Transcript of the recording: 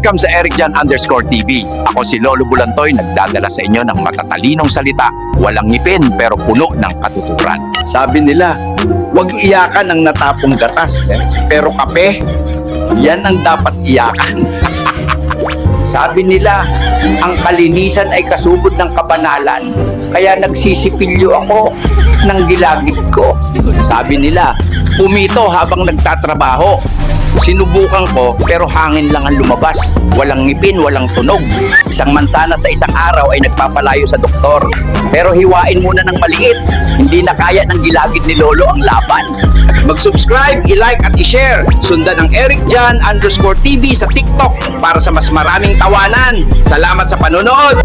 Welcome sa Eric Jan _TV. Ako si Lolo Bulantoy, nagdadala sa inyo ng matatalinong salita, walang ngipin pero puno ng katuturan. Sabi nila, huwag iyakan ang natapong gatas, pero kape, yan ang dapat iyakan. Sabi nila, ang kalinisan ay kasubod ng kabanalan, kaya nagsisipilyo ako ng gilagid ko. Sabi nila, pumito habang nagtatrabaho. Sinubukan ko pero hangin lang ang lumabas. Walang ngipin, walang tunog. Isang mansana sa isang araw ay nagpapalayo sa doktor. Pero hiwain muna ng maliit. Hindi na kaya ng gilagid ni Lolo ang laban. Mag-subscribe, i-like at i-share. Sundan ang Eric Jan _TV sa TikTok para sa mas maraming tawanan. Salamat sa panonood!